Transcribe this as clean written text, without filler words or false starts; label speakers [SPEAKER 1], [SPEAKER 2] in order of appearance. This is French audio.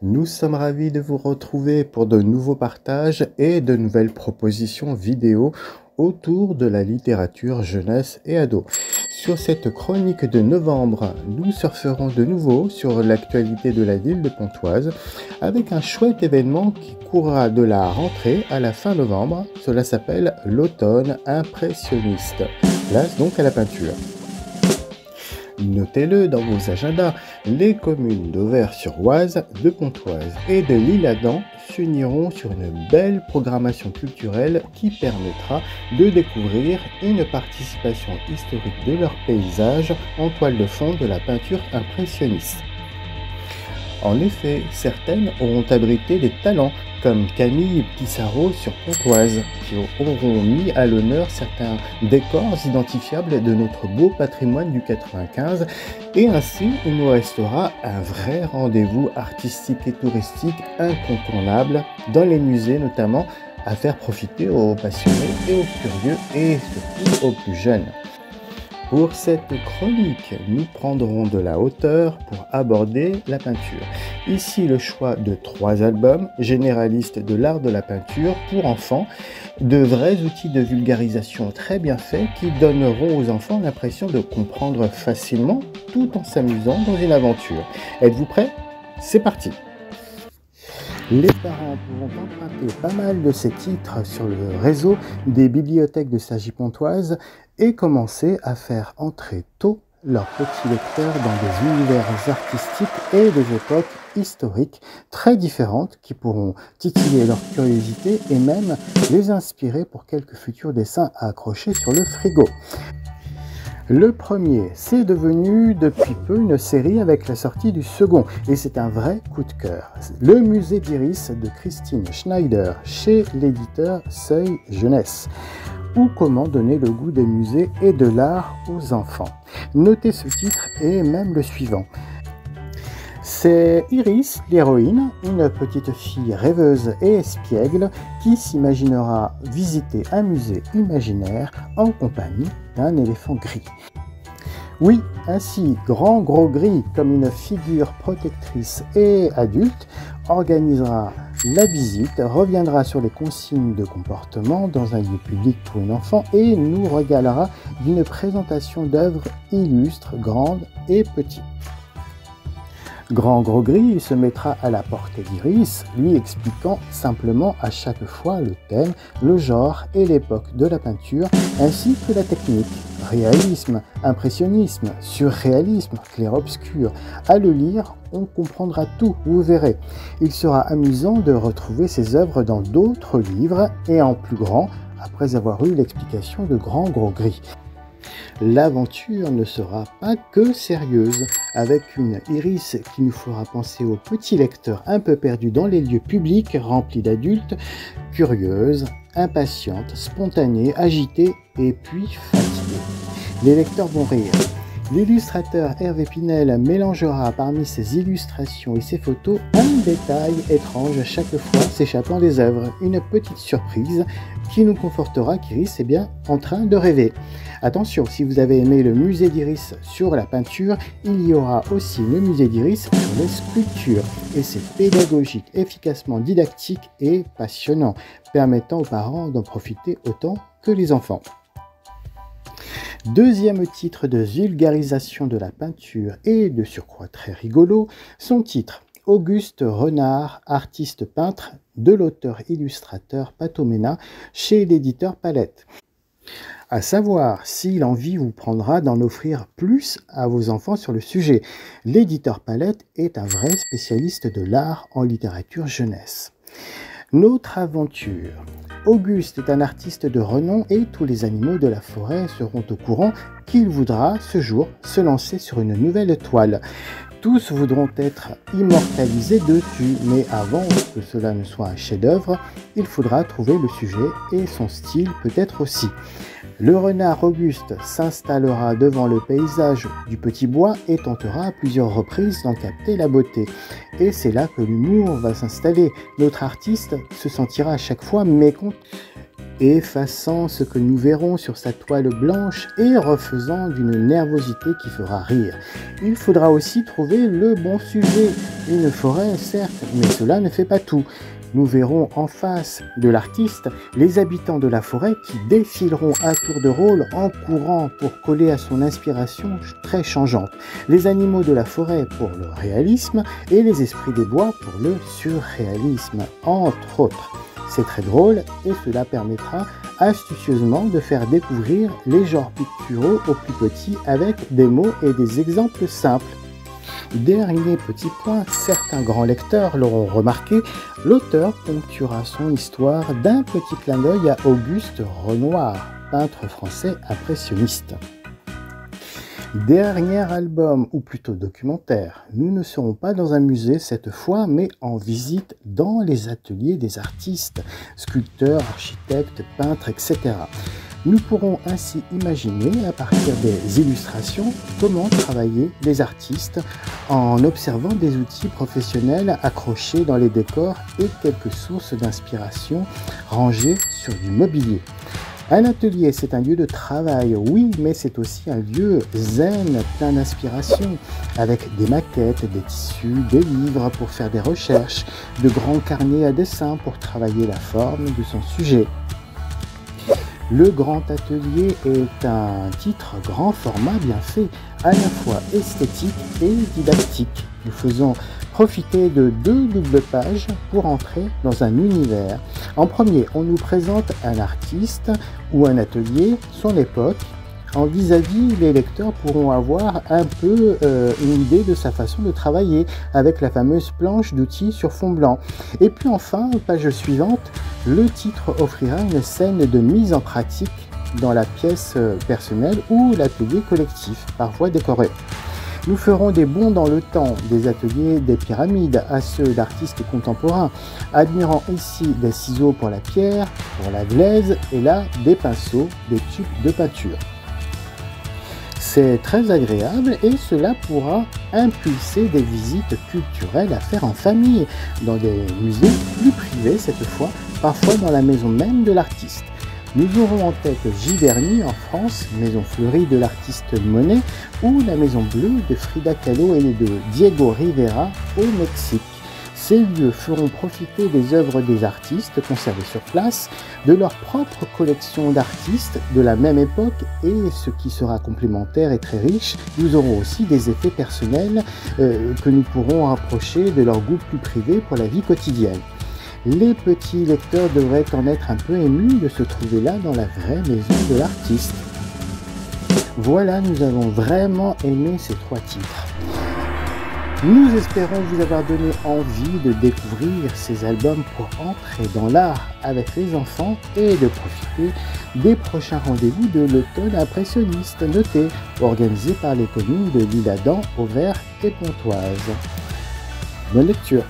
[SPEAKER 1] Nous sommes ravis de vous retrouver pour de nouveaux partages et de nouvelles propositions vidéo autour de la littérature jeunesse et ado. Sur cette chronique de novembre, nous surferons de nouveau sur l'actualité de la ville de Pontoise avec un chouette événement qui courra de la rentrée à la fin novembre. Cela s'appelle l'automne impressionniste. Place donc à la peinture. Notez-le dans vos agendas, les communes d'Auvers-sur-Oise, de Pontoise et de l'Isle-Adam s'uniront sur une belle programmation culturelle qui permettra de découvrir une participation historique de leur paysage en toile de fond de la peinture impressionniste. En effet, certaines auront abrité des talents comme Camille Pissarro sur Pontoise, qui auront mis à l'honneur certains décors identifiables de notre beau patrimoine du 95, et ainsi il nous restera un vrai rendez-vous artistique et touristique incontournable dans les musées notamment, à faire profiter aux passionnés et aux curieux et surtout aux plus jeunes. Pour cette chronique, nous prendrons de la hauteur pour aborder la peinture. Ici, le choix de 3 albums généralistes de l'art de la peinture pour enfants, de vrais outils de vulgarisation très bien faits qui donneront aux enfants l'impression de comprendre facilement tout en s'amusant dans une aventure. Êtes-vous prêts? C'est parti! Les parents pourront emprunter pas mal de ces titres sur le réseau des bibliothèques de Cergy-Pontoise et commencer à faire entrer tôt leurs petits lecteurs dans des univers artistiques et des époques historiques très différentes qui pourront titiller leur curiosité et même les inspirer pour quelques futurs dessins à accrocher sur le frigo. Le premier, c'est devenu depuis peu une série avec la sortie du second, et c'est un vrai coup de cœur. Le musée d'Iris de Christine Schneider, chez l'éditeur Seuil Jeunesse. Ou comment donner le goût des musées et de l'art aux enfants. Notez ce titre et même le suivant. C'est Iris, l'héroïne, une petite fille rêveuse et espiègle qui s'imaginera visiter un musée imaginaire en compagnie d'un éléphant gris. Oui, ainsi, grand gros gris, comme une figure protectrice et adulte, organisera la visite, reviendra sur les consignes de comportement dans un lieu public pour une enfant et nous régalera d'une présentation d'œuvres illustres, grandes et petites. Grand gros gris, il se mettra à la portée d'Iris, lui expliquant simplement à chaque fois le thème, le genre et l'époque de la peinture, ainsi que la technique. Réalisme, impressionnisme, surréalisme, clair-obscur. À le lire, on comprendra tout, vous verrez. Il sera amusant de retrouver ces œuvres dans d'autres livres et en plus grand, après avoir eu l'explication de Grand gros gris. L'aventure ne sera pas que sérieuse, avec une Iris qui nous fera penser aux petits lecteurs un peu perdus dans les lieux publics remplis d'adultes, curieuses, impatientes, spontanées, agitées et puis fatiguées. Les lecteurs vont rire. L'illustrateur Hervé Pinel mélangera parmi ses illustrations et ses photos un détail étrange chaque fois s'échappant des œuvres, une petite surprise qui nous confortera qu'Iris est bien en train de rêver. Attention, si vous avez aimé le musée d'Iris sur la peinture, il y aura aussi le musée d'Iris sur les sculptures. Et c'est pédagogique, efficacement didactique et passionnant, permettant aux parents d'en profiter autant que les enfants. Deuxième titre de vulgarisation de la peinture et de surcroît très rigolo, son titre Auguste Renard, artiste peintre de l'auteur-illustrateur Patomena chez l'éditeur Palette. À savoir si l'envie vous prendra d'en offrir plus à vos enfants sur le sujet. L'éditeur Palette est un vrai spécialiste de l'art en littérature jeunesse. Notre aventure. Auguste est un artiste de renom et tous les animaux de la forêt seront au courant qu'il voudra ce jour se lancer sur une nouvelle toile. Tous voudront être immortalisés dessus, mais avant que cela ne soit un chef-d'œuvre, il faudra trouver le sujet et son style peut-être aussi. Le renard Auguste s'installera devant le paysage du petit bois et tentera à plusieurs reprises d'en capter la beauté. Et c'est là que l'humour va s'installer. Notre artiste se sentira à chaque fois mécontent, effaçant ce que nous verrons sur sa toile blanche et refaisant d'une nervosité qui fera rire. Il faudra aussi trouver le bon sujet. Une forêt, certes, mais cela ne fait pas tout. Nous verrons en face de l'artiste les habitants de la forêt qui défileront à tour de rôle en courant pour coller à son inspiration très changeante. Les animaux de la forêt pour le réalisme et les esprits des bois pour le surréalisme, entre autres. C'est très drôle et cela permettra astucieusement de faire découvrir les genres picturaux aux plus petits avec des mots et des exemples simples. Dernier petit point, certains grands lecteurs l'auront remarqué, l'auteur ponctuera son histoire d'un petit clin d'œil à Auguste Renoir, peintre français impressionniste. Dernier album, ou plutôt documentaire, nous ne serons pas dans un musée cette fois, mais en visite dans les ateliers des artistes, sculpteurs, architectes, peintres, etc. Nous pourrons ainsi imaginer, à partir des illustrations, comment travailler les artistes en observant des outils professionnels accrochés dans les décors et quelques sources d'inspiration rangées sur du mobilier. Un atelier, c'est un lieu de travail, oui, mais c'est aussi un lieu zen, plein d'inspiration, avec des maquettes, des tissus, des livres pour faire des recherches, de grands carnets à dessin pour travailler la forme de son sujet. Le grand atelier est un titre grand format bien fait, à la fois esthétique et didactique. Nous faisons profiter de 2 doubles pages pour entrer dans un univers. En premier, on nous présente un artiste ou un atelier, son époque. En vis-à-vis, les lecteurs pourront avoir un peu une idée de sa façon de travailler avec la fameuse planche d'outils sur fond blanc. Et puis enfin, page suivante, le titre offrira une scène de mise en pratique dans la pièce personnelle ou l'atelier collectif, parfois décoré. Nous ferons des bonds dans le temps, des ateliers des pyramides à ceux d'artistes contemporains, admirant ici des ciseaux pour la pierre, pour la glaise et là des pinceaux, des tubes de peinture. C'est très agréable et cela pourra impulser des visites culturelles à faire en famille, dans des musées plus privés cette fois, parfois dans la maison même de l'artiste. Nous aurons en tête Giverny en France, maison fleurie de l'artiste Monet, ou la maison bleue de Frida Kahlo et de Diego Rivera au Mexique. Ces lieux feront profiter des œuvres des artistes conservées sur place, de leur propre collection d'artistes de la même époque et ce qui sera complémentaire et très riche, nous aurons aussi des effets personnels que nous pourrons rapprocher de leur goût plus privé pour la vie quotidienne. Les petits lecteurs devraient en être un peu émus de se trouver là dans la vraie maison de l'artiste. Voilà, nous avons vraiment aimé ces 3 titres. Nous espérons vous avoir donné envie de découvrir ces albums pour entrer dans l'art avec les enfants et de profiter des prochains rendez-vous de l'automne impressionniste noté, organisés par les communes de l'Isle-Adam, Auvers et Pontoise. Bonne lecture!